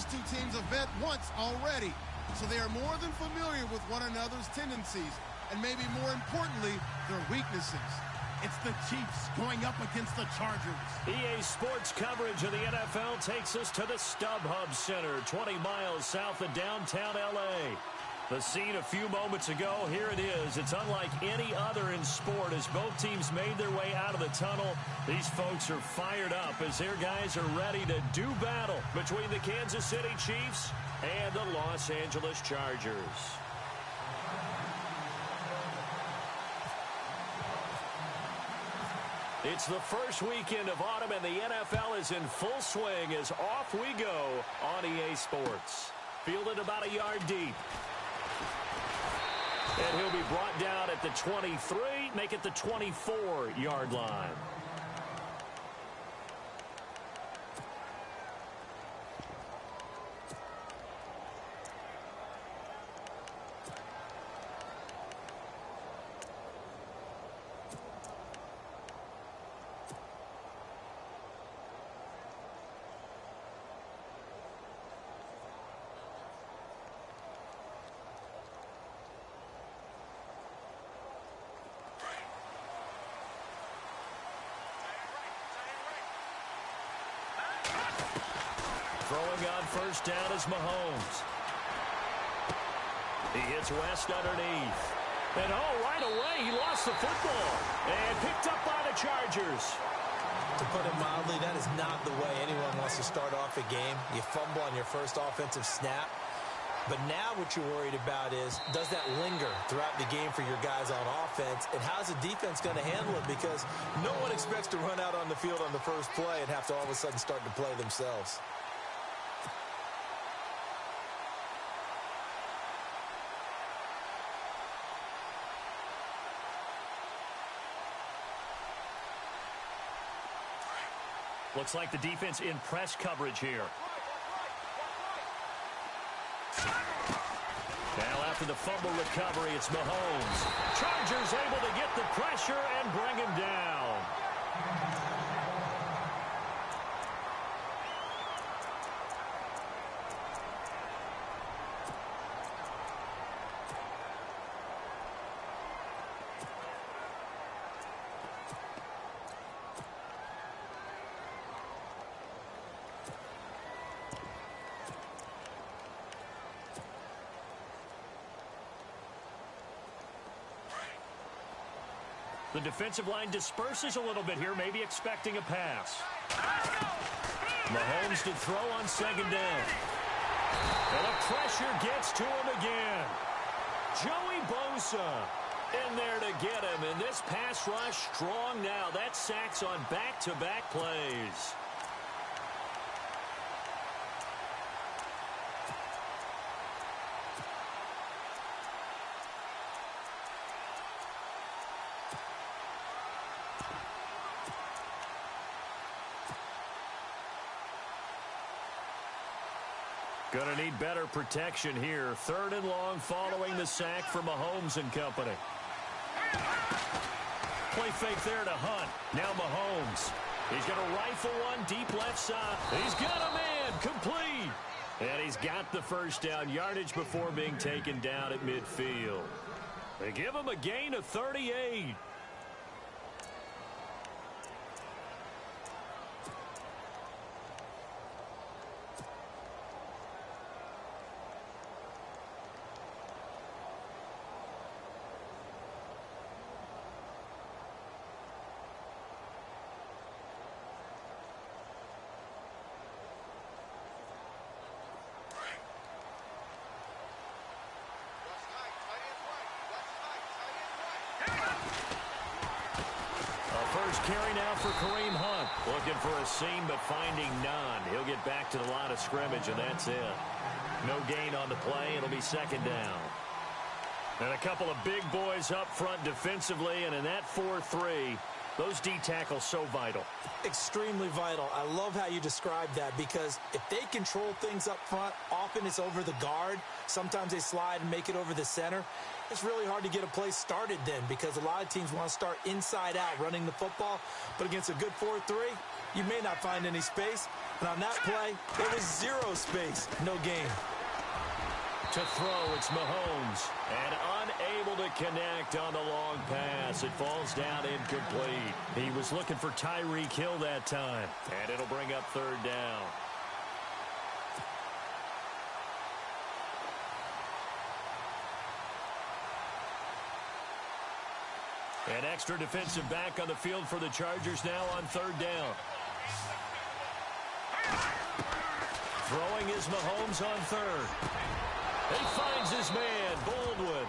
These two teams have met once already, so they are more than familiar with one another's tendencies, and maybe more importantly, their weaknesses. It's the Chiefs going up against the Chargers. EA Sports coverage of the NFL takes us to the StubHub Center, 20 miles south of downtown L.A. The scene a few moments ago, here it is. It's unlike any other in sport as both teams made their way out of the tunnel. These folks are fired up as their guys are ready to do battle between the Kansas City Chiefs and the Los Angeles Chargers. It's the first weekend of autumn, and the NFL is in full swing as off we go on EA Sports. Fielded about a yard deep. And he'll be brought down at the 23, make it the 24-yard line. Throwing on first down is Mahomes. He hits West underneath. And right away, he lost the football. And picked up by the Chargers. To put it mildly, that is not the way anyone wants to start off a game. You fumble on your first offensive snap. But now what you're worried about is, does that linger throughout the game for your guys on offense? And how's the defense going to handle it? Because no one expects to run out on the field on the first play and have to all of a sudden start to play themselves. Looks like the defense in press coverage here. Now after the fumble recovery, it's Mahomes. Chargers able to get the pressure and bring him down. The defensive line disperses a little bit here, maybe expecting a pass. Mahomes to throw on second down. And the pressure gets to him again. Joey Bosa in there to get him. And this pass rush strong now. That's sacks on back-to-back plays. Going to need better protection here. Third and long following the sack for Mahomes and company. Play fake there to Hunt. Now Mahomes. He's going to rifle one deep left side. He's got a man. Complete. And he's got the first down. Yardage before being taken down at midfield. They give him a gain of 38. Carry now for Kareem Hunt. Looking for a seam, but finding none. He'll get back to the line of scrimmage, and that's it. No gain on the play. It'll be second down. And a couple of big boys up front defensively, and in that 4-3, those D tackles so vital. Extremely vital. I love how you described that because if they control things up front, often it's over the guard. Sometimes they slide and make it over the center. It's really hard to get a play started then because a lot of teams want to start inside out running the football. But against a good 4-3, you may not find any space. And on that play, there was zero space, no gain. To throw, it's Mahomes. And unable to connect on the long pass. It falls down incomplete. He was looking for Tyreek Hill that time. And it'll bring up third down. An extra defensive back on the field for the Chargers now on third down. Throwing is Mahomes on third. He finds his man, Baldwin.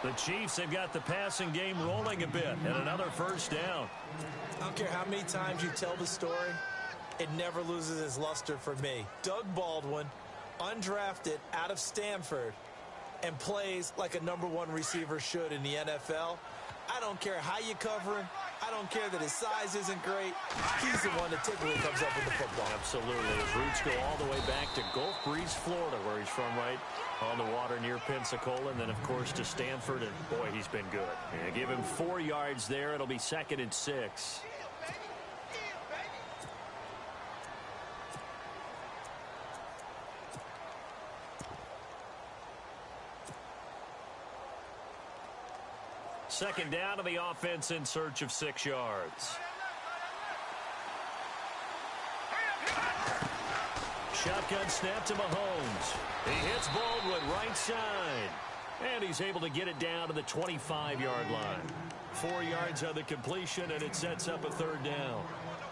The Chiefs have got the passing game rolling a bit, and another first down. I don't care how many times you tell the story, it never loses its luster for me. Doug Baldwin, undrafted out of Stanford, and plays like a #1 receiver should in the NFL. I don't care how you cover him. I don't care that his size isn't great. He's the one that typically comes up with the football. Absolutely. His roots go all the way back to Gulf Breeze, Florida, where he's from, right on the water near Pensacola, and then, of course, to Stanford, and, boy, he's been good. Yeah, give him 4 yards there. It'll be 2nd and 6. Second down to the offense in search of 6 yards. Shotgun snap to Mahomes. He hits Baldwin right side. And he's able to get it down to the 25-yard line. 4 yards on the completion, and it sets up a third down.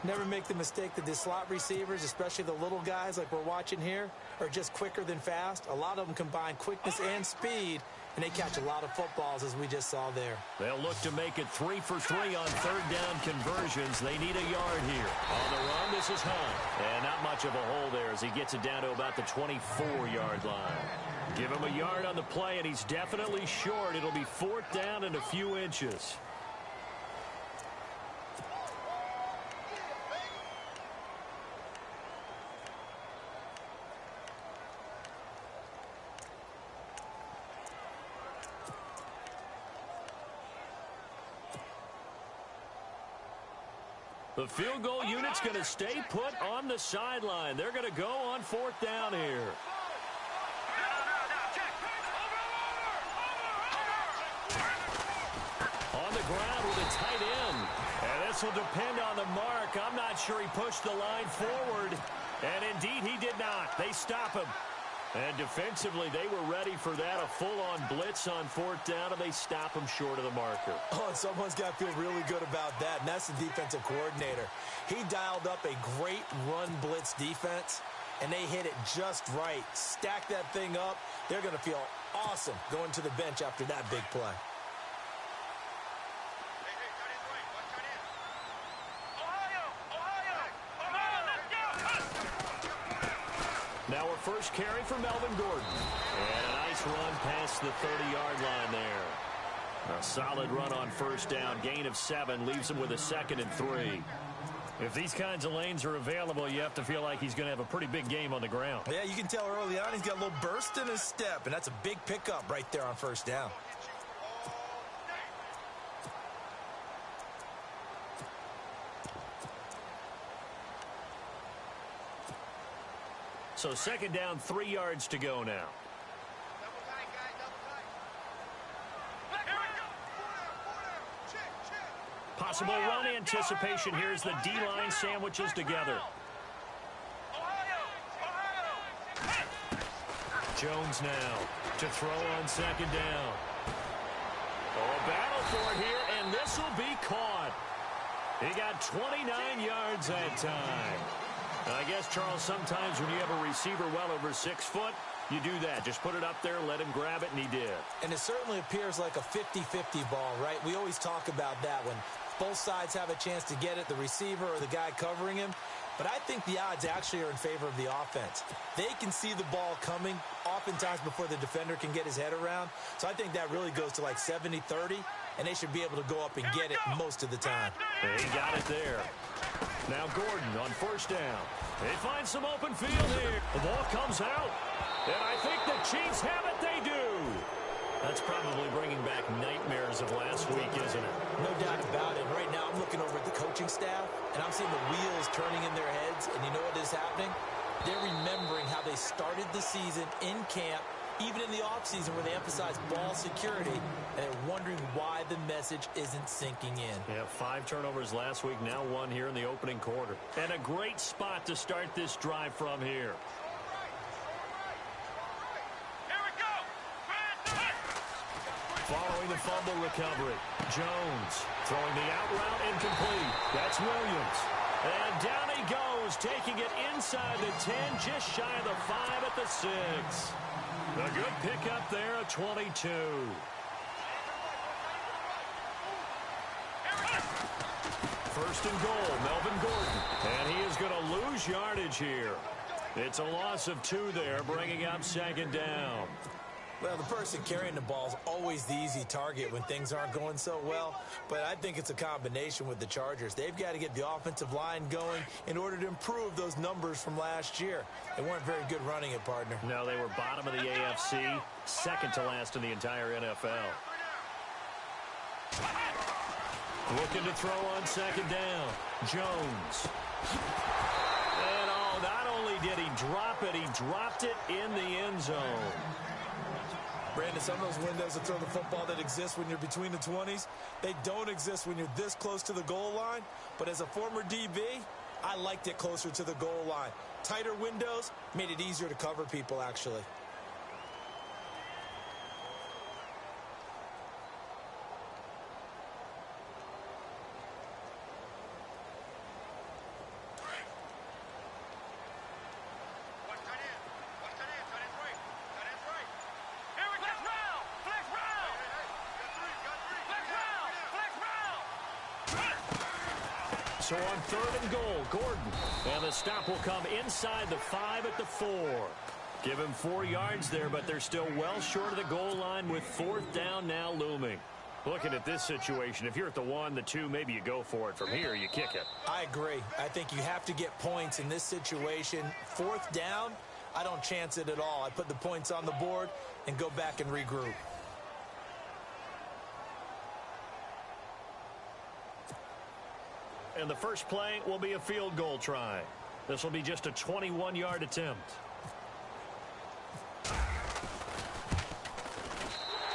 Never make the mistake that the slot receivers, especially the little guys like we're watching here, are just quicker than fast. A lot of them combine quickness and speed, and they catch a lot of footballs, as we just saw there. They'll look to make it 3 for 3 on third down conversions. They need a yard here. On the run, this is Hunt. And not much of a hole there as he gets it down to about the 24-yard line. Give him a yard on the play, and he's definitely short. It'll be 4th down and a few inches. The field goal unit's going to stay put on the sideline. They're going to go on 4th down here. On the ground with a tight end. And this will depend on the mark. I'm not sure he pushed the line forward. And indeed, he did not. They stop him. And defensively, they were ready for that, a full-on blitz on 4th down, and they stop him short of the marker. Oh, and someone's got to feel really good about that, and that's the defensive coordinator. He dialed up a great run blitz defense, and they hit it just right. Stack that thing up. They're going to feel awesome going to the bench after that big play. Now our first carry for Melvin Gordon. And a nice run past the 30-yard line there. A solid run on first down. Gain of 7 leaves him with a 2nd and 3. If these kinds of lanes are available, you have to feel like he's going to have a pretty big game on the ground. Yeah, you can tell early on he's got a little burst in his step, and that's a big pickup right there on first down. So 2nd down, 3 yards to go now. Possible run anticipation. Here's the D-line sandwiches together. Jones now to throw on 2nd down. Oh, battle for it here, and this will be caught. He got 29 yards that time. I guess, Charles, sometimes when you have a receiver well over 6 foot, you do that. Just put it up there, let him grab it, and he did. And it certainly appears like a 50-50 ball, right? We always talk about that when both sides have a chance to get it, the receiver or the guy covering him. But I think the odds actually are in favor of the offense. They can see the ball coming oftentimes before the defender can get his head around. So I think that really goes to like 70-30, and they should be able to go up and get it most of the time. He got it there. Now Gordon on first down. They find some open field here. The ball comes out. And I think the Chiefs have it. They do. That's probably bringing back nightmares of last week, isn't it? No doubt about it. Right now, I'm looking over at the coaching staff, and I'm seeing the wheels turning in their heads. And you know what is happening? They're remembering how they started the season in camp, even in the offseason where they emphasized ball security, and they're wondering why the message isn't sinking in. Yeah, 5 turnovers last week, now 1 here in the opening quarter. And a great spot to start this drive from here. Following the fumble recovery, Jones throwing the out route incomplete. That's Williams. And down he goes, taking it inside the 10, just shy of the 5 at the 6. A good pickup there, a 22. First and goal, Melvin Gordon. And he is going to lose yardage here. It's a loss of 2 there, bringing up second down. Well, the person carrying the ball is always the easy target when things aren't going so well. But I think it's a combination with the Chargers. They've got to get the offensive line going in order to improve those numbers from last year. They weren't very good running it, partner. No, they were bottom of the AFC, second to last in the entire NFL. Looking to throw on second down. Jones. And not only did he drop it, he dropped it in the end zone. Brandon, some of those windows to throw the football that exist when you're between the 20s, they don't exist when you're this close to the goal line. But as a former DB, I liked it closer to the goal line. Tighter windows made it easier to cover people, actually. So on third and goal, Gordon. And the stop will come inside the 5 at the 4. Give him 4 yards there, but they're still well short of the goal line with 4th down now looming. Looking at this situation, if you're at the 1, the 2, maybe you go for it. From here, you kick it. I agree. I think you have to get points in this situation. 4th down, I don't chance it at all. I put the points on the board and go back and regroup. And the first play will be a field goal try. This will be just a 21-yard attempt.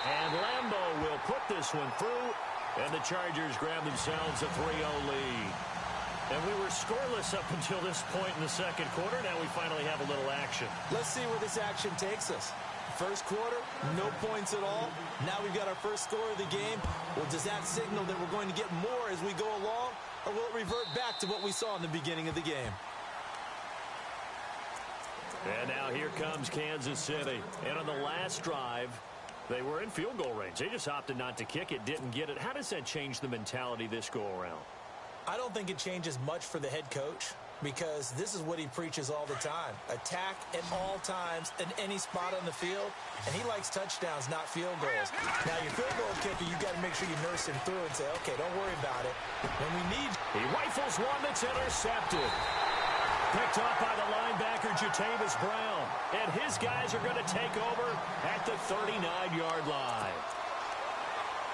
And Lambeau will put this one through, and the Chargers grab themselves a 3-0 lead. And we were scoreless up until this point in the second quarter. Now we finally have a little action. Let's see where this action takes us. First quarter, no points at all. Now we've got our first score of the game. Well, does that signal that we're going to get more as we go along? Or will it revert back to what we saw in the beginning of the game? And now here comes Kansas City. And on the last drive, they were in field goal range. They just opted not to kick it, didn't get it. How does that change the mentality this go-around? I don't think it changes much for the head coach, because this is what he preaches all the time. Attack at all times in any spot on the field, and he likes touchdowns, not field goals. Now, your field goal kicker, you've got to make sure you nurse him through and say, okay, don't worry about it. When we need... He rifles one that's intercepted. Picked off by the linebacker, Jatavis Brown. And his guys are going to take over at the 39-yard line.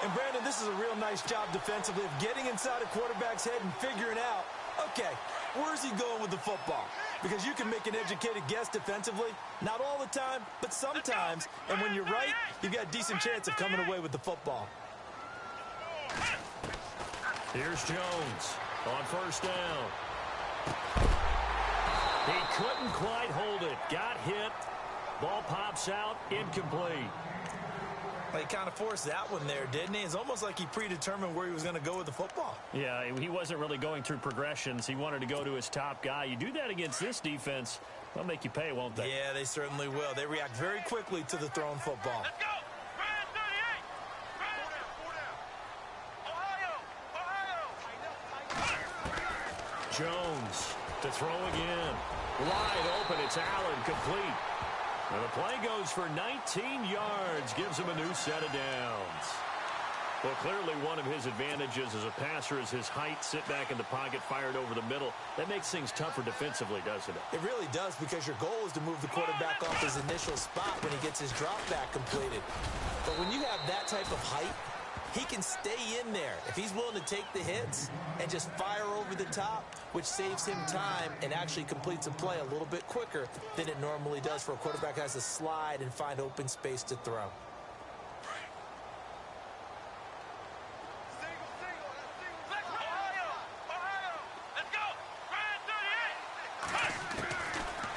And, Brandon, this is a real nice job defensively of getting inside a quarterback's head and figuring out, okay, where's he going with the football? Because you can make an educated guess defensively. Not all the time, but sometimes. And when you're right, you've got a decent chance of coming away with the football. Here's Jones on first down. He couldn't quite hold it. Got hit. Ball pops out. Incomplete. Well, he kind of forced that one there, didn't he? It's almost like he predetermined where he was going to go with the football. Yeah, he wasn't really going through progressions. He wanted to go to his top guy. You do that against this defense, they'll make you pay, won't they? Yeah, they certainly will. They react very quickly to the thrown football. Let's go! Jones to throw again. Wide open. It's Allen, complete. And the play goes for 19 yards. Gives him a new set of downs. Well, clearly one of his advantages as a passer is his height, sit back in the pocket, fired over the middle. That makes things tougher defensively, doesn't it? It really does, because your goal is to move the quarterback off his initial spot when he gets his drop back completed. But when you have that type of height, he can stay in there if he's willing to take the hits and just fire over the top, which saves him time and actually completes a play a little bit quicker than it normally does for a quarterback who has to slide and find open space to throw.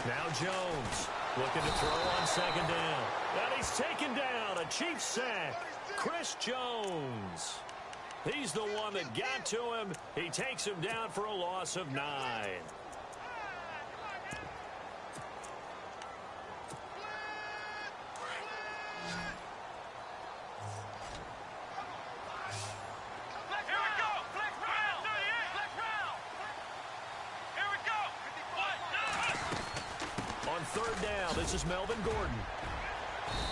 Now Jones looking to throw on second down. And he's taken down. A Chiefs sack. Chris Jones. He's the one that got to him. He takes him down for a loss of 9. Third down, this is Melvin Gordon.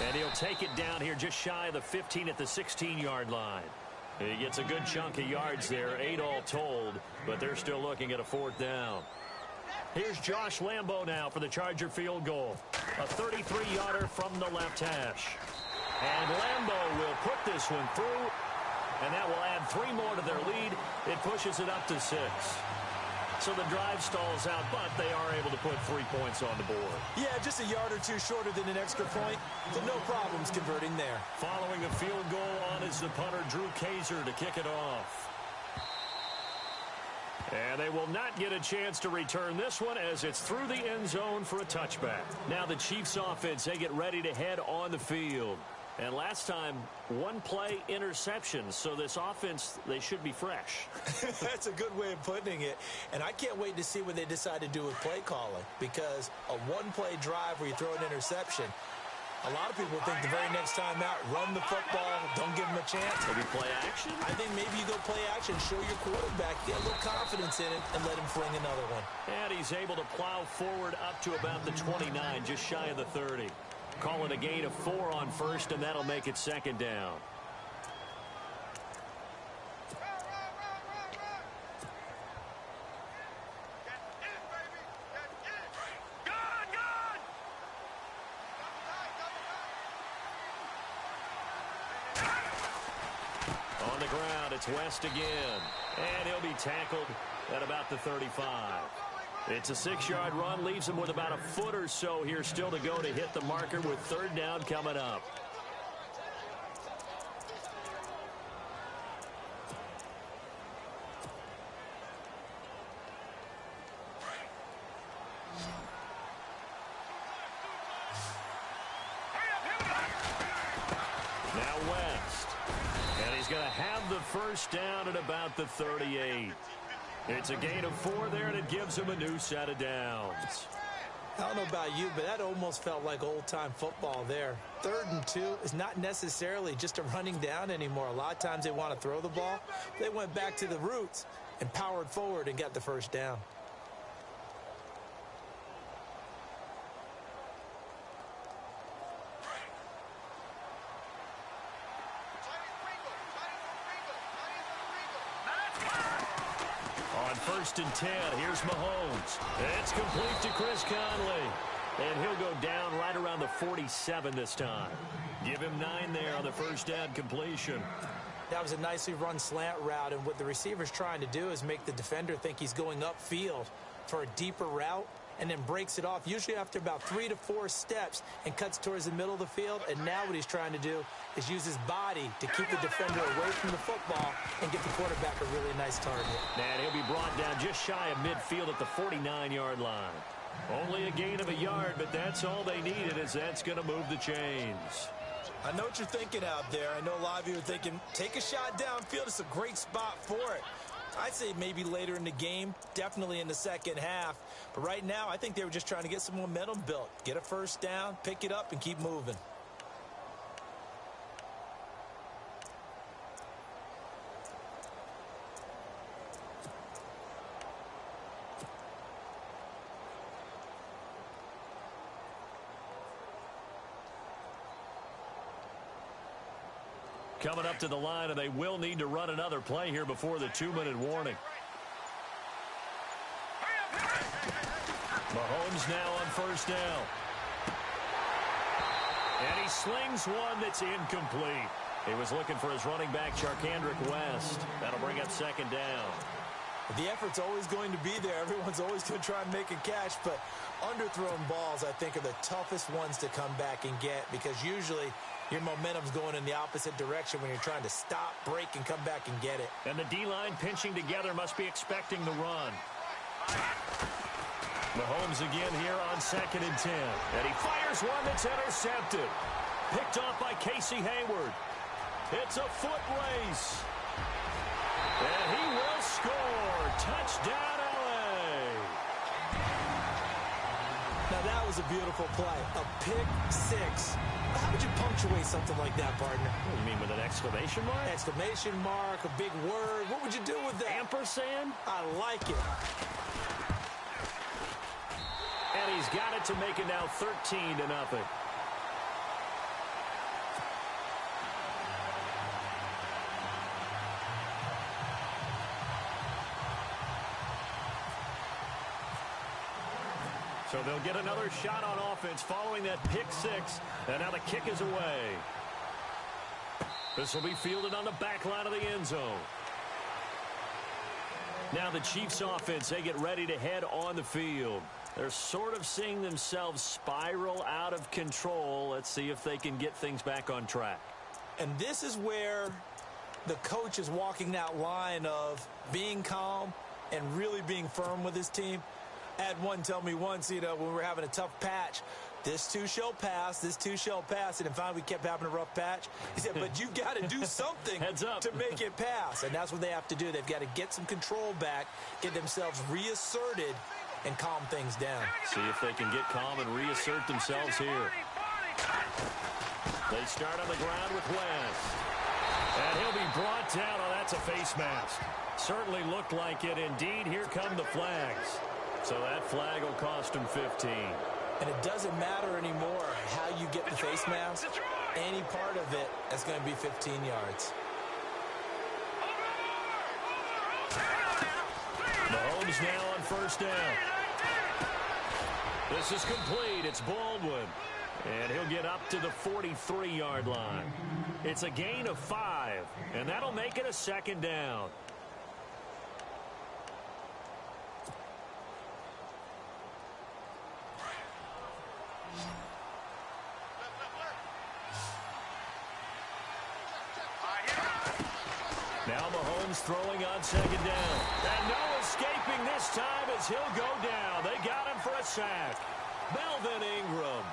And he'll take it down here just shy of the 15 at the 16-yard line. He gets a good chunk of yards there, 8 all told, but they're still looking at a 4th down. Here's Josh Lambo now for the Charger field goal. A 33-yarder from the left hash. And Lambo will put this one through, and that will add 3 more to their lead. It pushes it up to 6. So the drive stalls out, but they are able to put 3 points on the board. Yeah, just a yard or two shorter than an extra point, so no problems converting there. Following the field goal on is the punter, Drew Kaiser, to kick it off. And they will not get a chance to return this one as it's through the end zone for a touchback. Now the Chiefs offense, they get ready to head on the field. And last time, 1-play interception. So this offense, they should be fresh. That's a good way of putting it. And I can't wait to see what they decide to do with play calling. Because a 1-play drive where you throw an interception, a lot of people think the very next time out, run the football, don't give them a chance. Maybe play action? I think maybe you go play action, show your quarterback, get a little confidence in it, and let him fling another one. And he's able to plow forward up to about the 29, just shy of the 30. Call it a gain of 4 on first, and that'll make it 2nd down. On the ground, it's West again. And he'll be tackled at about the 35. It's a 6-yard run, leaves him with about a foot or so here still to go to hit the marker with 3rd down coming up. Now West. And he's going to have the 1st down at about the 38. It's a gain of 4 there, and it gives him a new set of downs. I don't know about you, but that almost felt like old-time football there. 3rd and 2 is not necessarily just a running down anymore. A lot of times they want to throw the ball. They went back to the roots and powered forward and got the 1st down. On 1st and 10, here's Mahomes. It's complete to Chris Conley. And he'll go down right around the 47 this time. Give him 9 there on the 1st down completion. That was a nicely run slant route, and what the receiver's trying to do is make the defender think he's going upfield for a deeper route, and then breaks it off, usually after about 3 to 4 steps, and cuts towards the middle of the field. And now what he's trying to do is use his body to keep the defender away from the football and get the quarterback a really nice target. And he'll be brought down just shy of midfield at the 49-yard line. Only a gain of a yard, but that's all they needed, as that's going to move the chains. I know what you're thinking out there. I know a lot of you are thinking, take a shot downfield. It's a great spot for it. I'd say maybe later in the game, definitely in the second half. But right now, I think they were just trying to get some momentum built. Get a 1st down, pick it up, and keep moving. coming up to the line, and they will need to run another play here before the 2-minute warning. Mahomes now on first down. And he slings one that's incomplete. He was looking for his running back, Charkandrick West. That'll bring up second down. The effort's always going to be there. Everyone's always going to try and make a catch, but underthrown balls, I think, are the toughest ones to come back and get because usually your momentum's going in the opposite direction when you're trying to stop, break, and come back and get it. And the D-line pinching together must be expecting the run. Mahomes again here on 2nd and 10. And he fires one that's intercepted. Picked off by Casey Hayward. It's a foot race. And he will score. Touchdown, L.A. Now, that was a beautiful play. A pick six. How would you punctuate something like that, partner? What do you mean, with an exclamation mark? Exclamation mark, a big word. What would you do with that? Ampersand? I like it. And he's got it to make it now 13-0. So they'll get another shot on offense following that pick six. And now the kick is away. This will be fielded on the back line of the end zone. Now the Chiefs offense, they get ready to head on the field. They're sort of seeing themselves spiral out of control. Let's see if they can get things back on track. And this is where the coach is walking that line of being calm and really being firm with his team. I had one tell me once, when we were having a tough patch, this too shall pass, this too shall pass. And finally we kept having a rough patch. He said, but you got to do something to make it pass. And that's what they have to do. They've got to get some control back, get themselves reasserted, and calm things down. See if they can get calm and reassert themselves here. They start on the ground with West. And he'll be brought down. Oh, that's a face mask. Certainly looked like it. Indeed, here come the flags. So that flag will cost him 15. And it doesn't matter anymore how you get the face mask. Any part of it is going to be 15 yards. Mahomes now on first down. This is complete. It's Baldwin. And he'll get up to the 43-yard line. It's a gain of 5. And that'll make it a second down. Now Mahomes throwing on second down. And no escaping this time as he'll go down. They got him for a sack. Melvin Ingram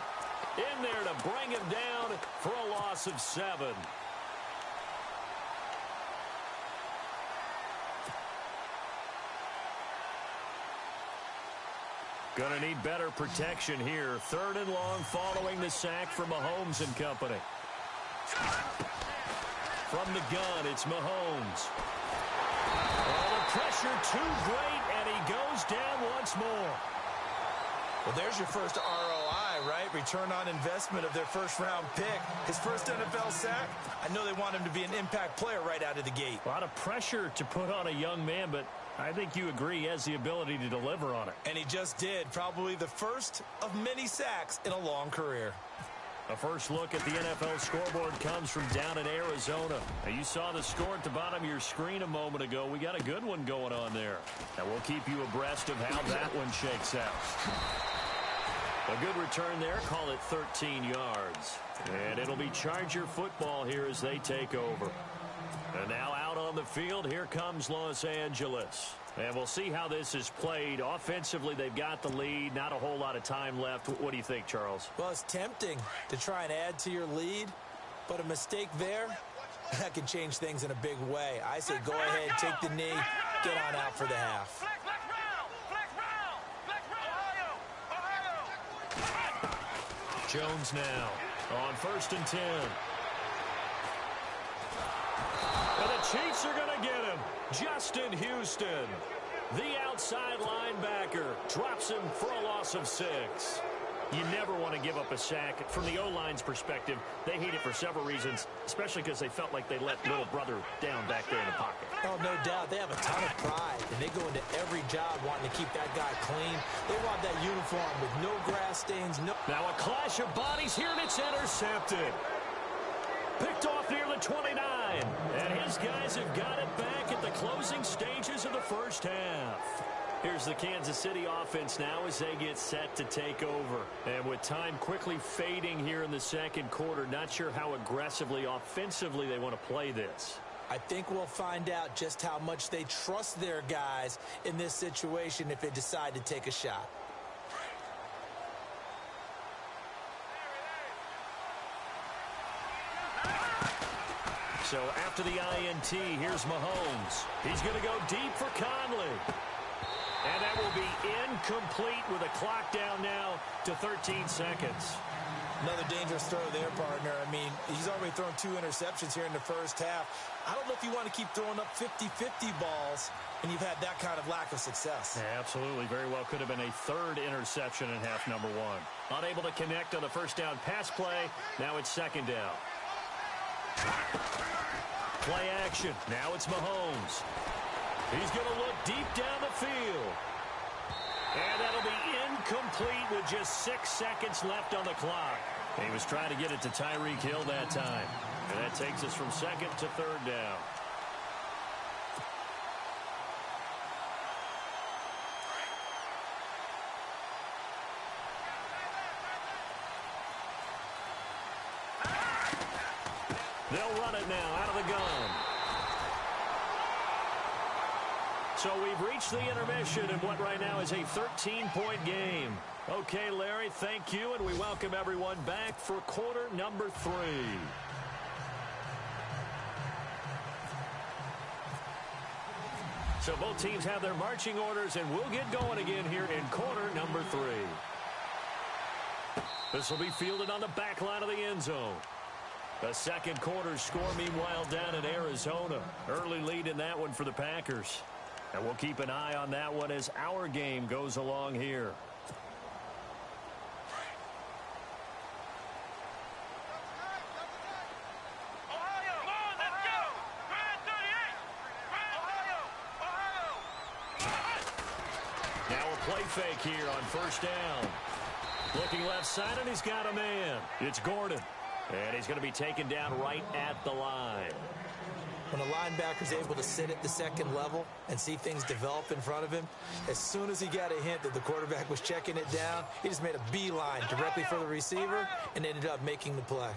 in there to bring him down for a loss of 7. Gonna need better protection here. 3rd and long following the sack from Mahomes and company. From the gun, it's Mahomes. Oh, the pressure too great, and he goes down once more. Well, there's your first ROI, right? Return on investment of their first-round pick. His first NFL sack, I know they want him to be an impact player right out of the gate. A lot of pressure to put on a young man, but I think you agree he has the ability to deliver on it. And he just did. Probably the first of many sacks in a long career. A first look at the NFL scoreboard comes from down in Arizona. Now, you saw the score at the bottom of your screen a moment ago. We got a good one going on there. Now, we'll keep you abreast of how that one shakes out. A good return there. Call it 13 yards. And it'll be Charger football here as they take over. And now out on the field, here comes Los Angeles. And we'll see how this is played. Offensively, they've got the lead. Not a whole lot of time left. What do you think, Charles? Well, it's tempting to try and add to your lead, but a mistake there, that can change things in a big way. I say go ahead, take the knee, get on out for the half. Jones now on 1st and 10. And the Chiefs are going to get him. Justin Houston, the outside linebacker, drops him for a loss of 6. You never want to give up a sack. From the O-line's perspective, they hate it for several reasons, especially because they felt like they let little brother down back there in the pocket. Oh, no doubt. They have a ton of pride, and they go into every job wanting to keep that guy clean. They want that uniform with no grass stains. Now a clash of bodies here, and it's intercepted. Picked off near the 29. And his guys have got it back at the closing stages of the first half. Here's the Kansas City offense now as they get set to take over. And with time quickly fading here in the second quarter, not sure how aggressively, offensively they want to play this. I think we'll find out just how much they trust their guys in this situation if they decide to take a shot. So after the INT, here's Mahomes. He's going to go deep for Conley. And that will be incomplete with a clock down now to 13 seconds. Another dangerous throw there, partner. I mean, he's already thrown 2 interceptions here in the first half. I don't know if you want to keep throwing up 50-50 balls when you've had that kind of lack of success. Yeah, absolutely. Very well could have been a 3rd interception in half number 1. Unable to connect on the first down pass play. Now it's 2nd down. Play action. Now it's Mahomes. He's going to look deep down the field. And that'll be incomplete with just 6 seconds left on the clock. He was trying to get it to Tyreek Hill that time. And that takes us from 2nd to 3rd down. They'll run it now out of the gun. So we've reached the intermission in what right now is a 13-point game. Okay, Larry, thank you, and we welcome everyone back for quarter number 3. So both teams have their marching orders, and we'll get going again here in quarter number 3. This will be fielded on the back line of the end zone. The second quarter score, meanwhile, down in Arizona. Early lead in that one for the Packers. And we'll keep an eye on that one as our game goes along here. Now a play fake here on first down. Looking left side, and he's got a man. It's Gordon. And he's going to be taken down right at the line. When a linebacker's able to sit at the second level and see things develop in front of him, as soon as he got a hint that the quarterback was checking it down, he just made a beeline directly for the receiver and ended up making the play.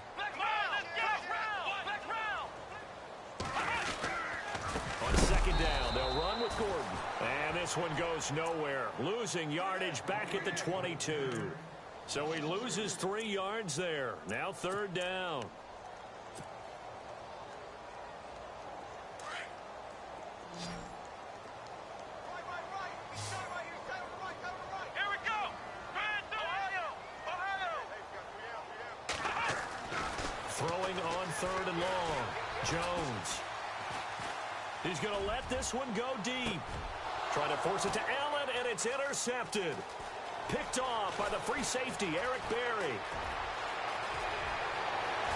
On second down, they'll run with Gordon. And this one goes nowhere. Losing yardage back at the 22. So he loses 3 yards there. Now 3rd down. Throwing on 3rd and long. Jones. He's going to let this one go deep. Trying to force it to Allen, and it's intercepted. Picked off by the free safety, Eric Berry.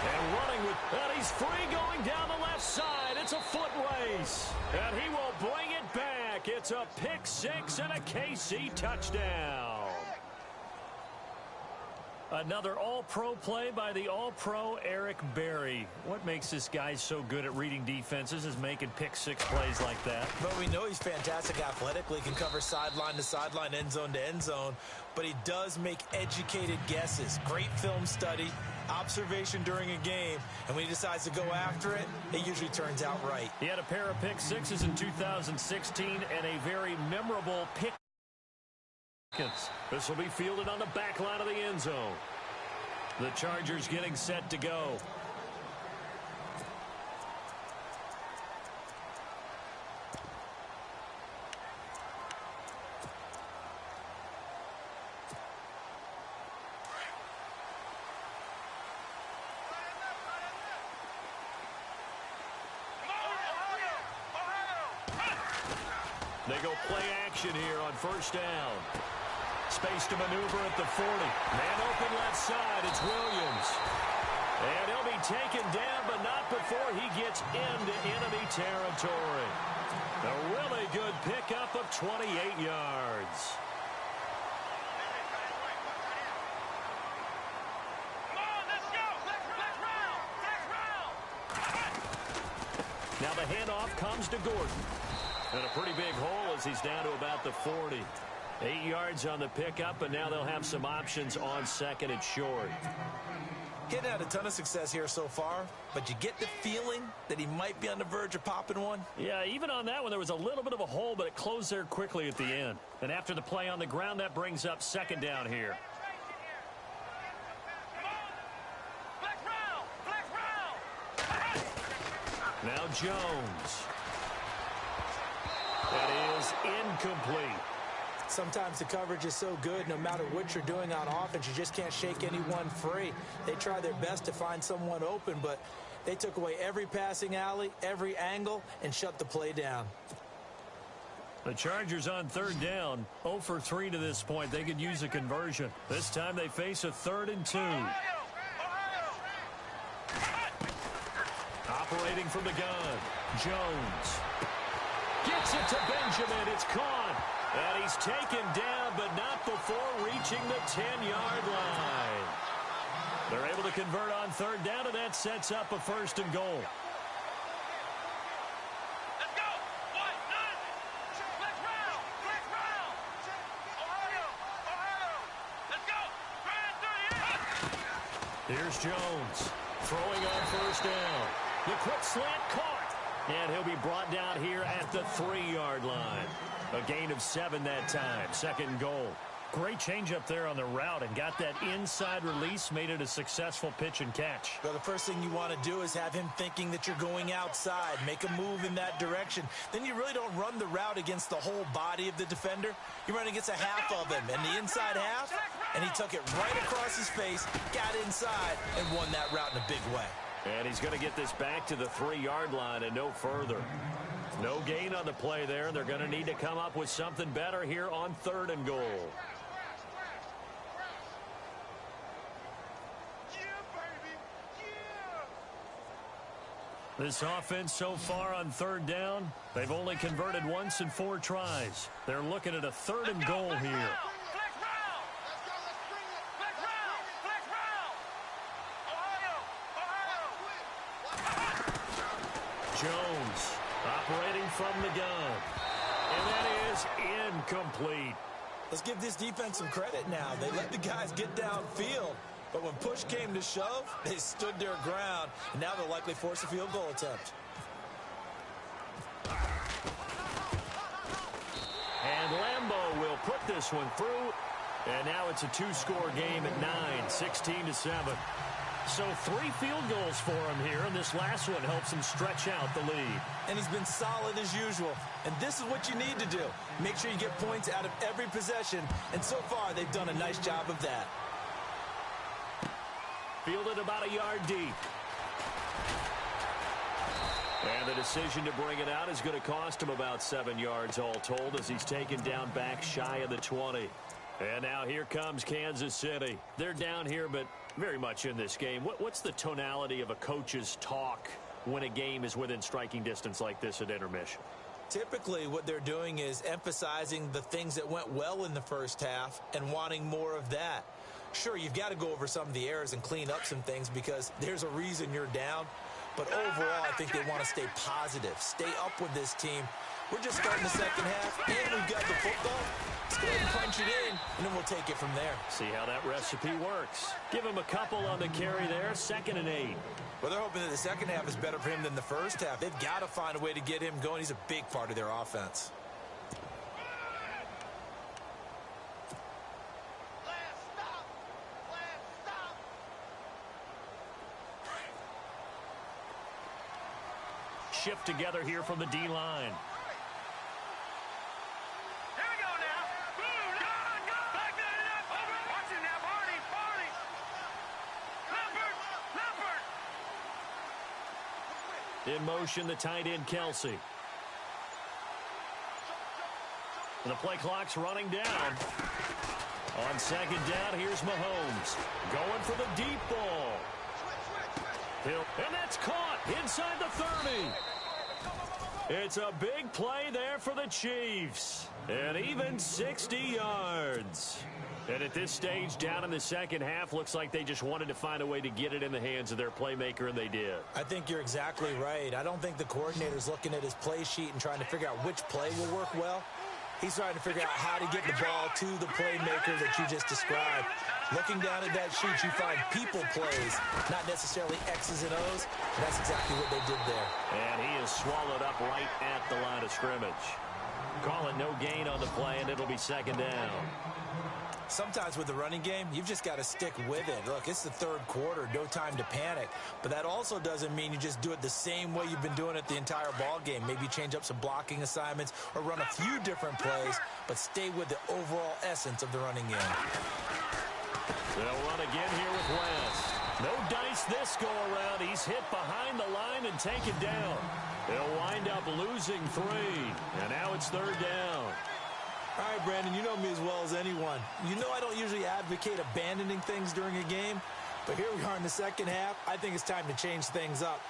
And running with, and he's free going down the left side. It's a foot race. And he will bring it back. It's a pick 6 and a KC touchdown. Another all-pro play by the all-pro Eric Berry. What makes this guy so good at reading defenses is making pick 6 plays like that. But we know he's fantastic athletically, can cover sideline to sideline, end zone to end zone, but he does make educated guesses. Great film study, observation during a game, and when he decides to go after it, it usually turns out right. He had a pair of pick 6s in 2016 and a very memorable pick. This will be fielded on the back line of the end zone. The Chargers getting set to go. They go play action here on first down. Space to maneuver at the 40. Man open left side. It's Williams. And he'll be taken down, but not before he gets into enemy territory. A really good pickup of 28 yards. Now the handoff comes to Gordon. And a pretty big hole as he's down to about the 40. 8 yards on the pickup, and now they'll have some options on second and short. Getting had a ton of success here so far, but you get the feeling that he might be on the verge of popping one. Yeah, even on that one, there was a little bit of a hole, but it closed there quickly at the end. And after the play on the ground, that brings up second down here. Now Jones. That is incomplete. Sometimes the coverage is so good, no matter what you're doing on offense, you just can't shake anyone free. They try their best to find someone open, but they took away every passing alley, every angle, and shut the play down. The Chargers on third down, 0 for 3 to this point. They could use a conversion. This time they face a 3rd and 2. Operating from the gun, Jones. Gets it to Benjamin. It's caught. And he's taken down, but not before reaching the 10-yard line. They're able to convert on third down, and that sets up a 1st and goal. Let's go. 1-9. Let's round. Let's round. Ohio. Let's go. Try 38. Here's Jones throwing on 1st down. The quick slant caught. And he'll be brought down here at the 3-yard line. A gain of 7 that time. 2nd and goal. Great change up there on the route and got that inside release, made it a successful pitch and catch. Well, the first thing you want to do is have him thinking that you're going outside, make a move in that direction. Then you really don't run the route against the whole body of the defender. You run against a half of him, and the inside half, and he took it right across his face, got inside, and won that route in a big way. And he's going to get this back to the 3-yard line and no further. No gain on the play there, and they're going to need to come up with something better here on 3rd and goal. This offense so far on 3rd down, they've only converted once in 4 tries. They're looking at a 3rd and goal here. Jones operating from the gun. And that is incomplete. Let's give this defense some credit now. They let the guys get downfield, but when push came to shove, they stood their ground, and now they'll likely force a field goal attempt. And Lambeau will put this one through, and now it's a 2-score game at 9, 16-7. So 3 field goals for him here, and this last one helps him stretch out the lead. And he's been solid as usual. And this is what you need to do. Make sure you get points out of every possession. And so far, they've done a nice job of that. Fielded about a yard deep. And the decision to bring it out is going to cost him about 7 yards all told as he's taken down back shy of the 20. And now here comes Kansas City. They're down here, but very much in this game. What's the tonality of a coach's talk when a game is within striking distance like this at intermission? Typically, what they're doing is emphasizing the things that went well in the first half and wanting more of that. Sure, you've got to go over some of the errors and clean up some things because there's a reason you're down. But overall, I think they want to stay positive, stay up with this team. We're just starting the second half, and we've got the football. Let's go ahead and punch it in, and then we'll take it from there. See how that recipe works. Give him a couple on the carry there, 2nd and 8. Well, they're hoping that the second half is better for him than the first half. They've got to find a way to get him going. He's a big part of their offense. Shift together here from the D-line. In motion, the tight end, Kelsey. The play clock's running down. On second down, here's Mahomes. Going for the deep ball. And that's caught inside the 30. It's a big play there for the Chiefs. And even 60 yards. And at this stage, down in the second half, looks like they just wanted to find a way to get it in the hands of their playmaker, and they did. I think you're exactly right. I don't think the coordinator's looking at his play sheet and trying to figure out which play will work well. He's trying to figure out how to get the ball to the playmaker that you just described. Looking down at that sheet, you find people plays, not necessarily X's and O's. And that's exactly what they did there. And he is swallowed up right at the line of scrimmage. Call it no gain on the play, and it'll be second down. Sometimes with the running game, you've just got to stick with it. Look, it's the third quarter, no time to panic. But that also doesn't mean you just do it the same way you've been doing it the entire ball game. Maybe change up some blocking assignments or run a few different plays, but stay with the overall essence of the running game. They'll run again here with West. No dice this go-around. He's hit behind the line and taken down. They'll wind up losing 3, and now it's third down. All right, Brandon, you know me as well as anyone. You know I don't usually advocate abandoning things during a game, but here we are in the second half. I think it's time to change things up.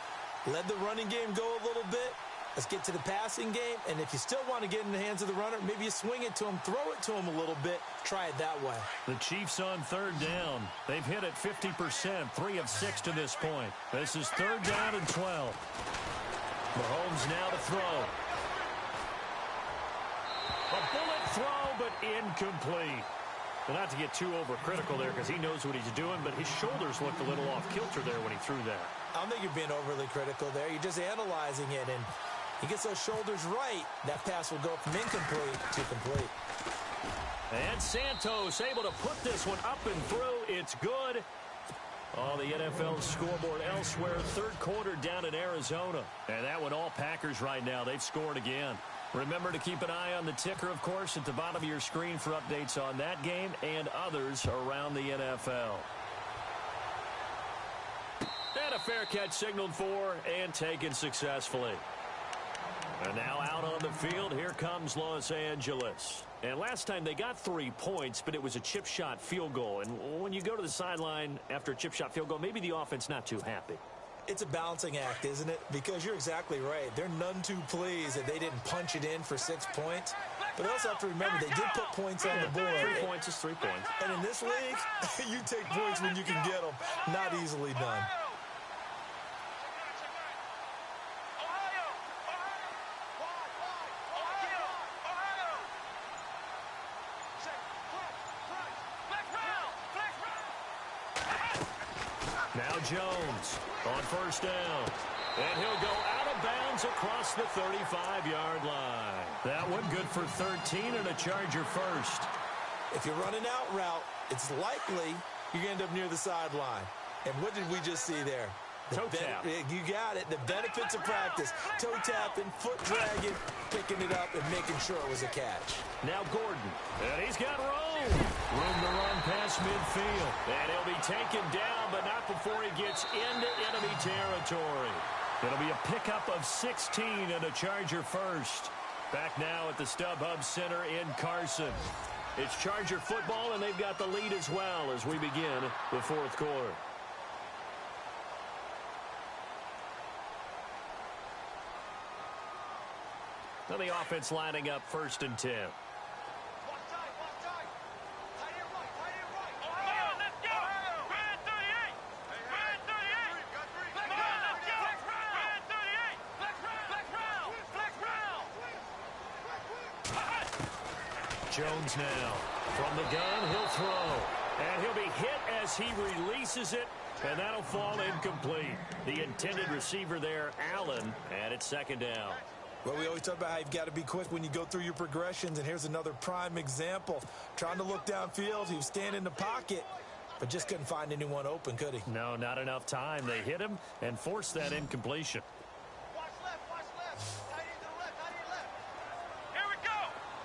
Let the running game go a little bit. Let's get to the passing game, and if you still want to get in the hands of the runner, maybe you swing it to him, throw it to him a little bit, try it that way. The Chiefs on third down. They've hit it 50%, 3 of 6 to this point. This is third down and 12. Mahomes now to throw. A bullet throw, but incomplete. Well, not to get too overcritical there because he knows what he's doing, but his shoulders looked a little off kilter there when he threw that. I don't think you're being overly critical there. You're just analyzing it, and he gets those shoulders right. That pass will go from incomplete to complete. And Santos able to put this one up and through. It's good. Oh, the NFL scoreboard elsewhere. Third quarter down in Arizona. And that one all Packers right now. They've scored again. Remember to keep an eye on the ticker, of course, at the bottom of your screen for updates on that game and others around the NFL. And a fair catch signaled for and taken successfully. And now out on the field, here comes Los Angeles. And last time they got 3 points, but it was a chip shot field goal. And when you go to the sideline after a chip shot field goal, maybe the offense not too happy. It's a balancing act, isn't it? Because you're exactly right. They're none too pleased that they didn't punch it in for 6 points. But they also have to remember they did put points on the board. 3 points is 3 points. And in this league, you take points when you can get them. Not easily done. Now Jones on first down. And he'll go out of bounds across the 35-yard line. That one good for 13 and a Charger first. If you run an out route, it's likely you're going to end up near the sideline. And what did we just see there? Toe tap. You got it. The benefits of practice. Toe tapping, foot dragging, picking it up, and making sure it was a catch. Now Gordon. And he's got room. Room to run past midfield. And he'll be taken down, but not before he gets into enemy territory. It'll be a pickup of 16 and a Charger first. Back now at the StubHub Center in Carson. It's Charger football, and they've got the lead as well as we begin the fourth quarter. Now the offense lining up 1st and 10. Jones now from the gun, he'll throw, and he'll be hit as he releases it, and that'll fall incomplete. The intended receiver there, Allen, and it's second down. Well, we always talk about how you've got to be quick when you go through your progressions, and here's another prime example. Trying to look downfield, he was standing in the pocket, but just couldn't find anyone open, could he? No, not enough time. They hit him and forced that incompletion. Watch left, watch left. Tight end to the left, tight end left. Here we go.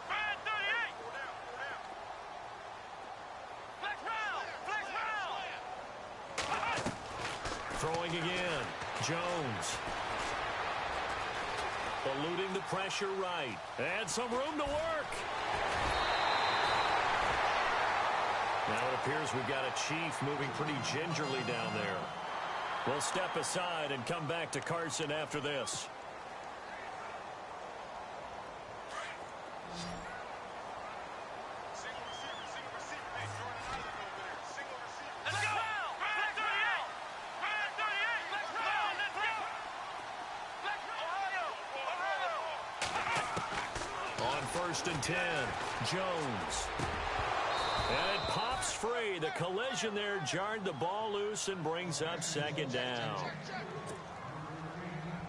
Brad 38. Go down, go down. Flex round, flex round. Throwing again, Jones. Eluding the pressure right. And some room to work. Now it appears we've got a Chief moving pretty gingerly down there. We'll step aside and come back to Carson after this. On 1st and 10, Jones. And it pops free. The collision there jarred the ball loose and brings up 2nd down.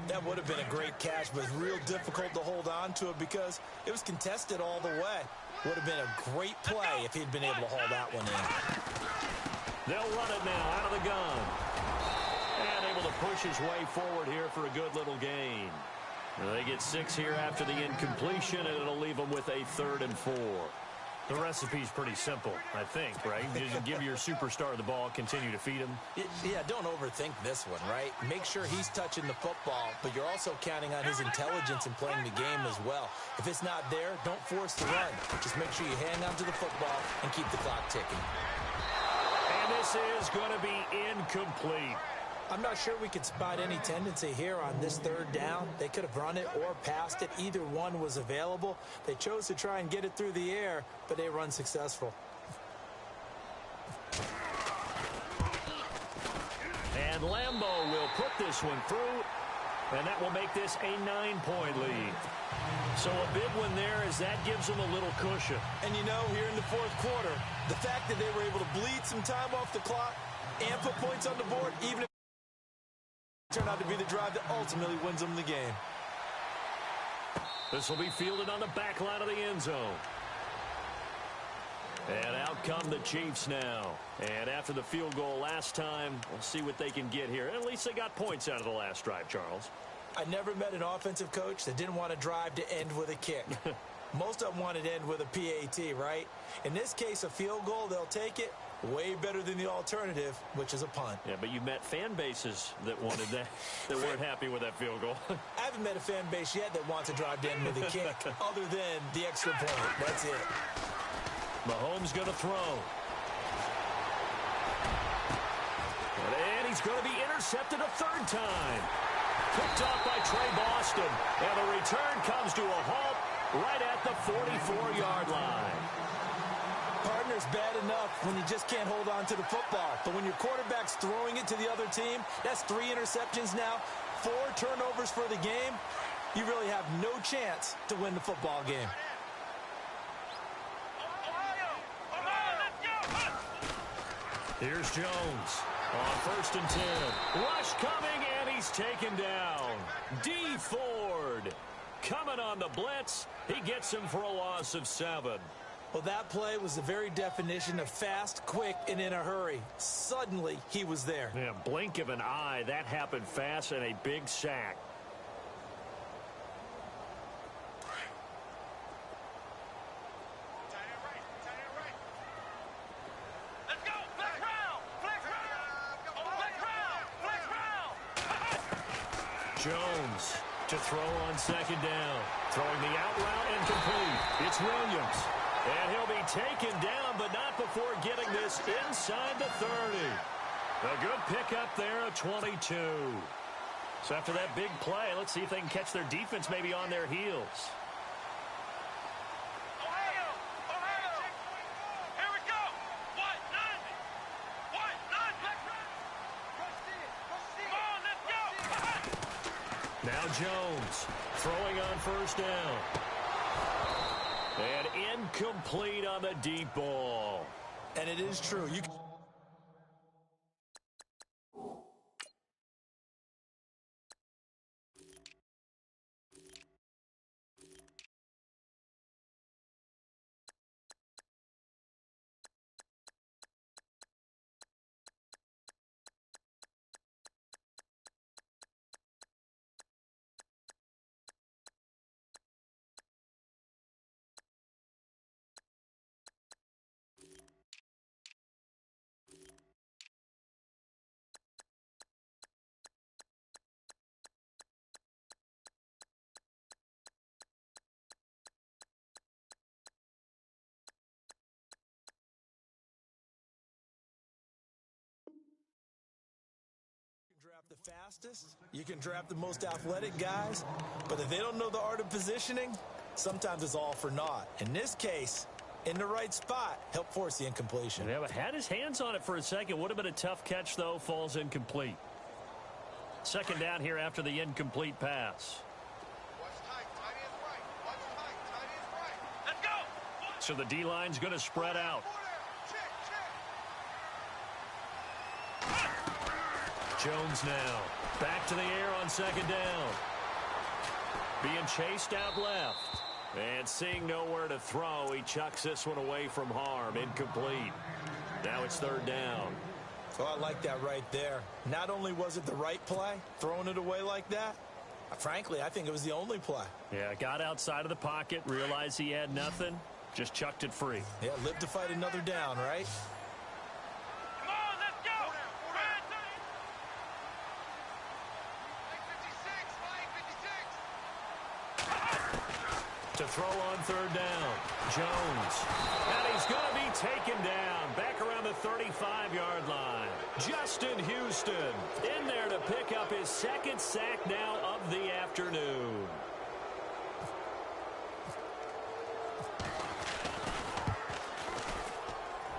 That would have been a great catch, but it's real difficult to hold on to it because it was contested all the way. Would have been a great play if he'd been able to haul that one in. They'll run it now out of the gun. And able to push his way forward here for a good little gain. They get 6 here after the incompletion, and it'll leave them with a 3rd and 4. The recipe's pretty simple, I think, right? You just give your superstar the ball, continue to feed him. Yeah, don't overthink this one, right? Make sure he's touching the football, but you're also counting on his intelligence in playing the game as well. If it's not there, don't force the run. Just make sure you hang on to the football and keep the clock ticking. And this is going to be incomplete. I'm not sure we could spot any tendency here on this 3rd down. They could have run it or passed it. Either one was available. They chose to try and get it through the air, but they were unsuccessful. And Lambeau will put this one through, and that will make this a 9-point lead. So a big one there as that gives them a little cushion. And you know, here in the 4th quarter, the fact that they were able to bleed some time off the clock and put points on the board, even if turned out to be the drive that ultimately wins them the game. This will be fielded on the back line of the end zone. And out come the Chiefs now. And after the field goal last time, we'll see what they can get here. At least they got points out of the last drive, Charles. I never met an offensive coach that didn't want a drive to end with a kick. Most of them wanted to end with a PAT, right? In this case, a field goal, they'll take it. Way better than the alternative, which is a punt. Yeah, but you met fan bases that wanted that, that weren't happy with that field goal. I haven't met a fan base yet that wants to drive to end with a kick, other than the extra point. That's it. Mahomes going to throw. And he's going to be intercepted a 3rd time. Picked off by Trey Boston. And the return comes to a halt right at the 44-yard line. Partner's bad enough when you just can't hold on to the football. But when your quarterback's throwing it to the other team, that's 3 interceptions now, 4 turnovers for the game. You really have no chance to win the football game. Here's Jones on 1st and 10. Rush coming, and he's taken down. D. Ford coming on the blitz. He gets him for a loss of 7. Well, that play was the very definition of fast, quick, and in a hurry. Suddenly, he was there. Yeah, blink of an eye. That happened fast and a big sack. Let's go! Flex round! Flex round! Flex round! Flex round! Jones to throw on 2nd down. Throwing the out route and complete. It's Williams. And he'll be taken down, but not before getting this inside the 30. A good pickup there of 22. So after that big play, let's see if they can catch their defense maybe on their heels. Ohio! Ohio! Here we go! What? None! What? None! Flex round! Come on, let's go! Now Jones throwing on 1st down. And incomplete on the deep ball. And it is true. You can The fastest, you can draft the most athletic guys, but if they don't know the art of positioning, sometimes it's all for naught. In this case, in the right spot, help force the incompletion. Yeah, but had his hands on it for a second. Would have been a tough catch, though. Falls incomplete. Second down here after the incomplete pass. Watch tight. Tight ends right. Watch tight. Tight ends right. Let's go. So the D-line's going to spread out. Jones now back to the air on second down. Being chased out left. And seeing nowhere to throw, he chucks this one away from harm. Incomplete. Now it's third down. Oh, I like that right there. Not only was it the right play, throwing it away like that, frankly, I think it was the only play. Yeah, got outside of the pocket, realized he had nothing, just chucked it free. Yeah, live to fight another down, right? Come on, let's go. To throw on third down, Jones. And he's going to be taken down back around the 35-yard line. Justin Houston in there to pick up his second sack now of the afternoon.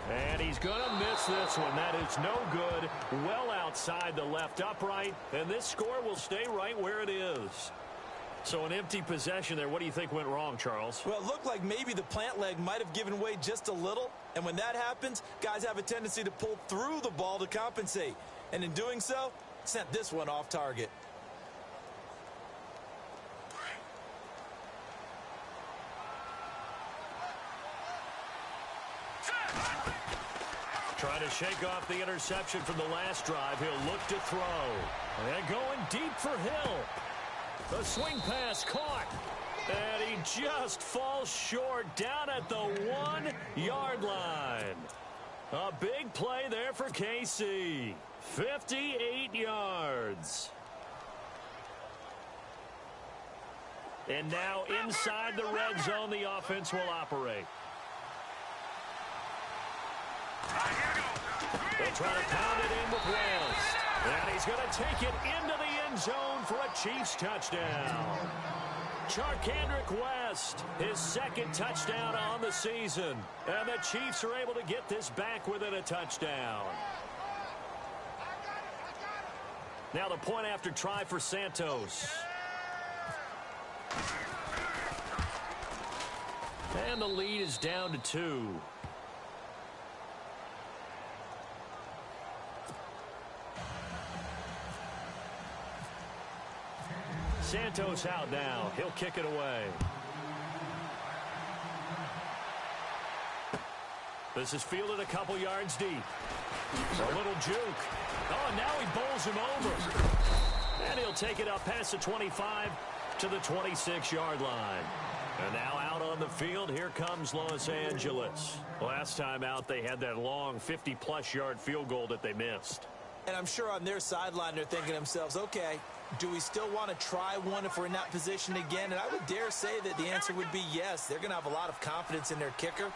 And he's going to miss this one. That is no good. Well outside the left upright. And this score will stay right where it is. So an empty possession there. What do you think went wrong, Charles? Well, it looked like maybe the plant leg might have given way just a little. And when that happens, guys have a tendency to pull through the ball to compensate. And in doing so, sent this one off target. Trying to shake off the interception from the last drive. He'll look to throw. And going deep for Hill. The swing pass caught. And he just falls short down at the 1-yard line. A big play there for KC. 58 yards. And now inside the red zone, the offense will operate. They'll try to pound it in with West. And he's going to take it into the end zone for a Chiefs touchdown. Charkandrick West, his second touchdown on the season. And the Chiefs are able to get this back within a touchdown. Now the point after try for Santos. And the lead is down to 2. Santos out now. He'll kick it away. This is fielded a couple yards deep. A little juke. Oh, and now he bowls him over. And he'll take it up past the 25 to the 26-yard line. And now out on the field, here comes Los Angeles. Last time out, they had that long 50-plus yard field goal that they missed. And I'm sure on their sideline, they're thinking to themselves, okay, do we still want to try one if we're in that position again? And I would dare say that the answer would be yes. They're going to have a lot of confidence in their kicker.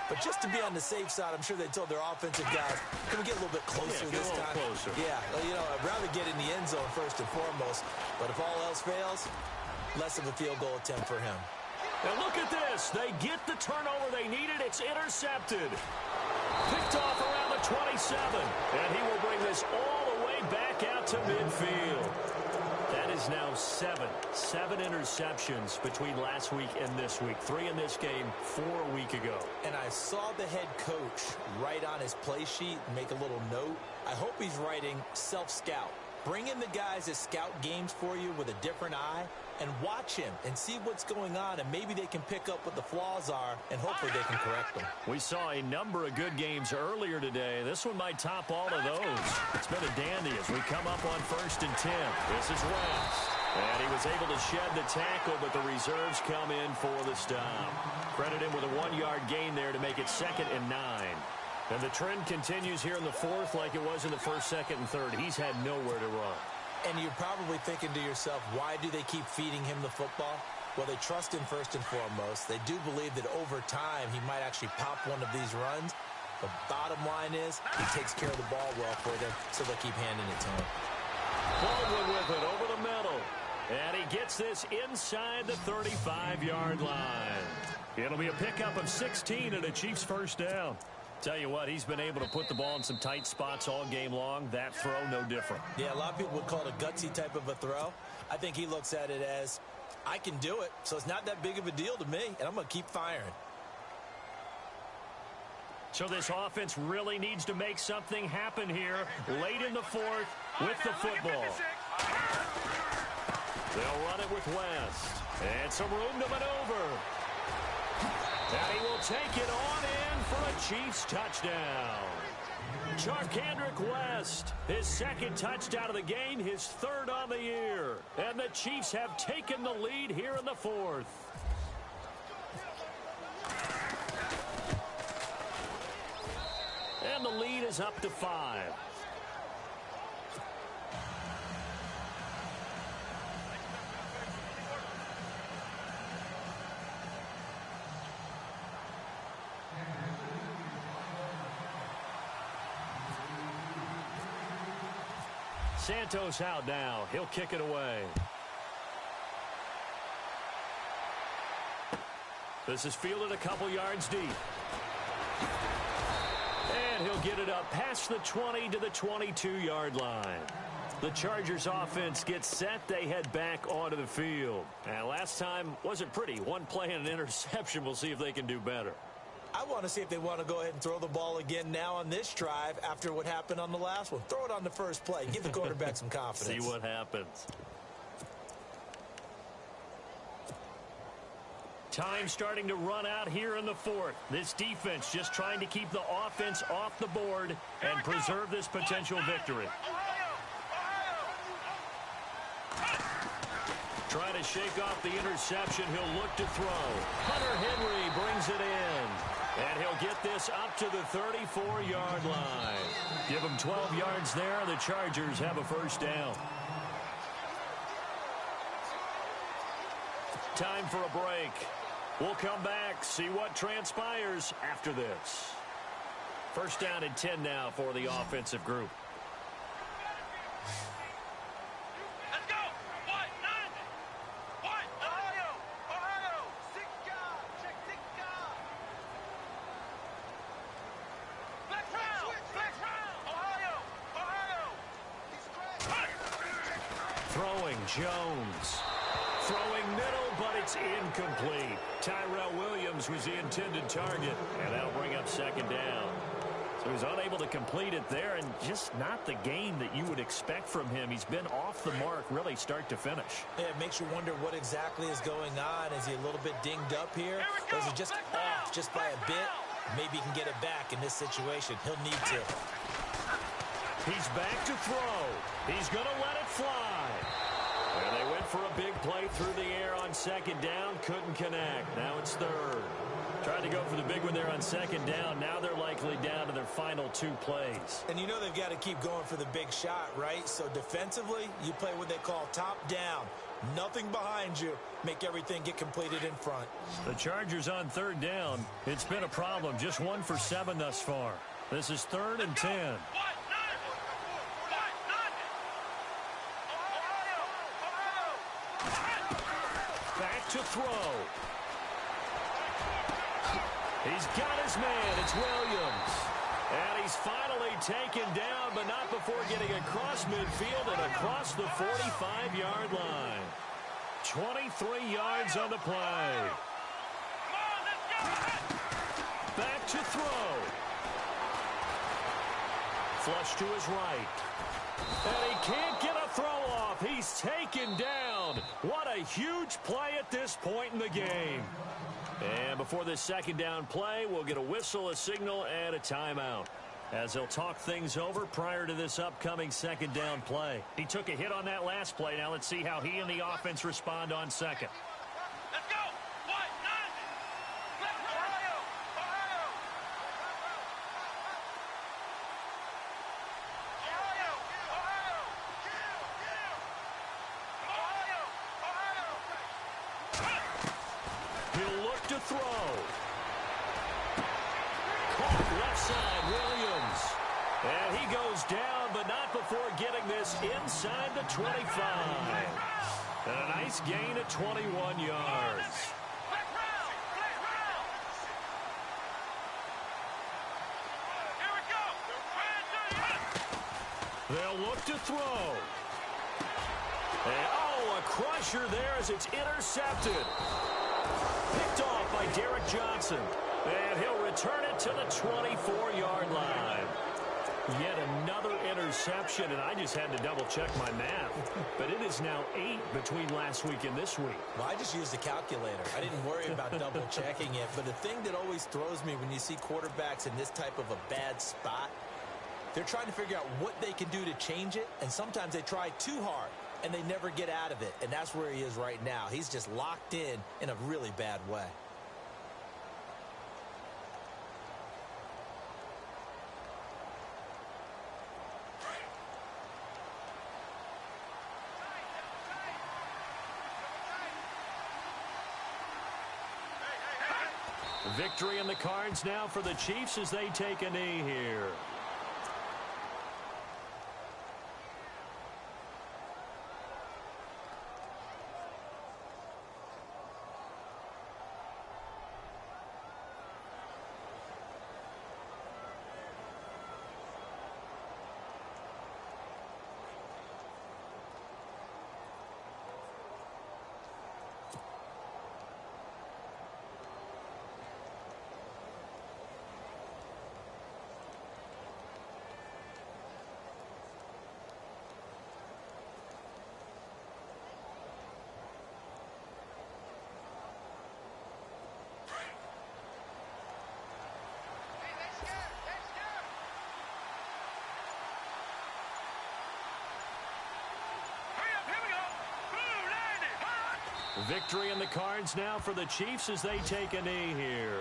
But just to be on the safe side, I'm sure they told their offensive guys, can we get a little bit closer this time? Closer. Yeah, well, you know, I'd rather get in the end zone first and foremost. But if all else fails, less of a field goal attempt for him. And look at this. They get the turnover they needed. It's intercepted. Picked off around the 27. And he will bring this all the way back out to midfield. That is now 7 interceptions between last week and this week. 3 in this game, 4 a week ago. And I saw the head coach write on his play sheet and make a little note. I hope he's writing self-scout. Bring in the guys that scout games for you with a different eye and watch him and see what's going on, and maybe they can pick up what the flaws are, and hopefully they can correct them. We saw a number of good games earlier today. This one might top all of those. It's been a dandy as we come up on 1st and 10. This is West. And he was able to shed the tackle, but the reserves come in for the stop. Credit him with a 1-yard gain there to make it 2nd and 9. And the trend continues here in the 4th like it was in the 1st, 2nd, and 3rd. He's had nowhere to run. And you're probably thinking to yourself, why do they keep feeding him the football? Well, they trust him first and foremost. They do believe that over time he might actually pop one of these runs. The bottom line is he takes care of the ball well for them, so they'll keep handing it to him. Baldwin with it over the middle. And he gets this inside the 35-yard line. It'll be a pickup of 16 and a Chiefs first down. Tell you what, he's been able to put the ball in some tight spots all game long. That throw, no different. Yeah, a lot of people would call it a gutsy type of a throw. I think he looks at it as, I can do it, so it's not that big of a deal to me, and I'm going to keep firing. So this offense really needs to make something happen here late in the fourth with the football. They'll run it with West. And some room to maneuver. And he will take it on in for a Chiefs touchdown. Charkandrick West, his second touchdown of the game, his third on the year. And the Chiefs have taken the lead here in the fourth. And the lead is up to 5. Santos out now. He'll kick it away. This is fielded a couple yards deep. And he'll get it up past the 20 to the 22-yard line. The Chargers offense gets set. They head back onto the field. And last time wasn't pretty. One play and an interception. We'll see if they can do better. I want to see if they want to go ahead and throw the ball again now on this drive after what happened on the last one. Throw it on the first play. Give the quarterback some confidence. See what happens. Time starting to run out here in the fourth. This defense just trying to keep the offense off the board and preserve this potential victory. Trying to shake off the interception. He'll look to throw. Hunter Henry brings it in. And he'll get this up to the 34-yard line. Give him 12 yards there. The Chargers have a first down. Time for a break. We'll come back, see what transpires after this. First down and 10 now for the offensive group. Let's go. What? Nine. What? Ohio. Ohio. Sika. Check Sika. Flex round. Flex round. Ohio. Ohio. Throwing Jones. Throwing middle, but it's incomplete. Tyrell Williams was the intended target, and that'll bring up second down. So he's unable to complete it there, and just not the game that you would expect from him. He's been off the mark really start to finish. Yeah, it makes you wonder what exactly is going on. Is he a little bit dinged up here? Or is he just off just by a bit? Maybe he can get it back in this situation. He'll need to. He's back to throw. He's going to let it fly. And they went for a big play through the air on second down. Couldn't connect. Now it's third. Tried to go for the big one there on second down. Now they're likely down to their final 2 plays. And you know they've got to keep going for the big shot, right? So defensively, you play what they call top down. Nothing behind you. Make everything get completed in front. The Chargers on third down. It's been a problem. Just 1 for 7 thus far. This is 3rd and 10. Back to throw. He's got his man. It's Williams. And he's finally taken down, but not before getting across midfield and across the 45-yard line. 23 yards on the play. Back to throw. Flush to his right. And he can't get a throw off. He's taken down. What a huge play at this point in the game. And before this second down play, we'll get a whistle, a signal, and a timeout, as they'll talk things over prior to this upcoming second down play. He took a hit on that last play. Now let's see how he and the offense respond on second. Let's go. What? Nine. Ohio. Ohio. He'll look to throw. Caught left side, Williams. And he goes down, but not before getting this Davis inside the 25. And a nice gain of 21 yards. They'll look to throw. And, oh, a crusher there as it's intercepted. Picked off by Derek Johnson. And he'll return it to the 24-yard line. Yet another interception, and I just had to double-check my math. But it is now 8 between last week and this week. Well, I just used a calculator. I didn't worry about double-checking it. But the thing that always throws me when you see quarterbacks in this type of a bad spot, they're trying to figure out what they can do to change it, and sometimes they try too hard, and they never get out of it. And that's where he is right now. He's just locked in a really bad way. Victory in the cards now for the Chiefs as they take a knee here. Victory in the cards now for the Chiefs as they take a knee here.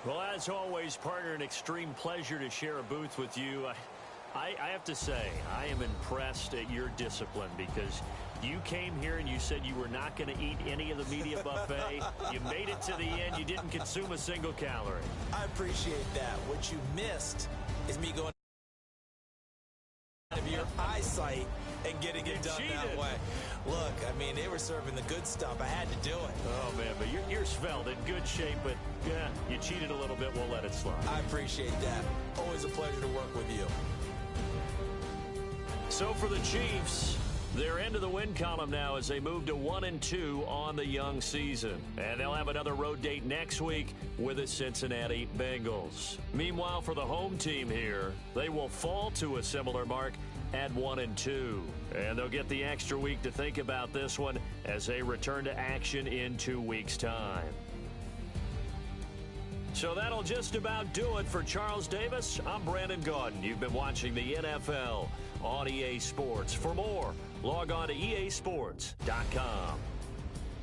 Well, as always, partner, an extreme pleasure to share a booth with you. I have to say, I am impressed at your discipline because you came here and you said you were not going to eat any of the media buffet. You made it to the end. You didn't consume a single calorie. I appreciate that. What you missed is me going out of your eyesight and getting it done that way. Look, I mean, they were serving the good stuff. I had to do it. Oh, man, but you're svelte, in good shape, but yeah, you cheated a little bit. We'll let it slide. I appreciate that. Always a pleasure to work with you. So for the Chiefs, they're into the win column now as they move to 1-2 on the young season. And they'll have another road date next week with the Cincinnati Bengals. Meanwhile, for the home team here, they will fall to a similar mark at 1-2. And they'll get the extra week to think about this one as they return to action in 2 weeks' time. So that'll just about do it for Charles Davis. I'm Brandon Gaudin. You've been watching the NFL on EA Sports. For more, log on to easports.com.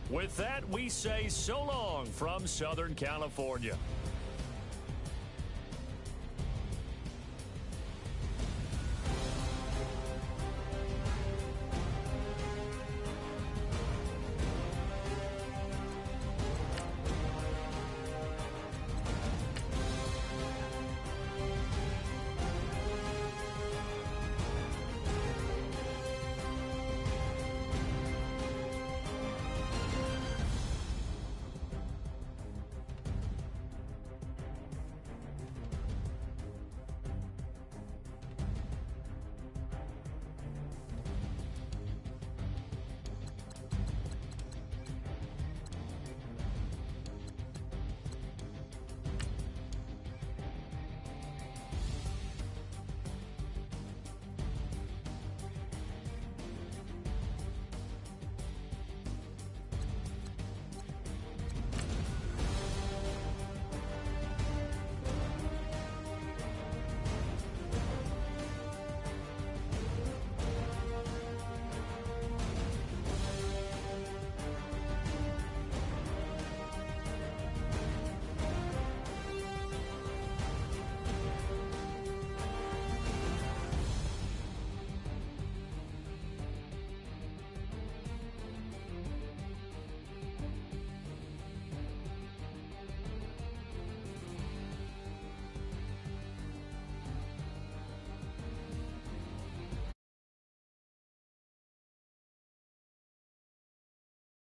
With that, we say so long from Southern California.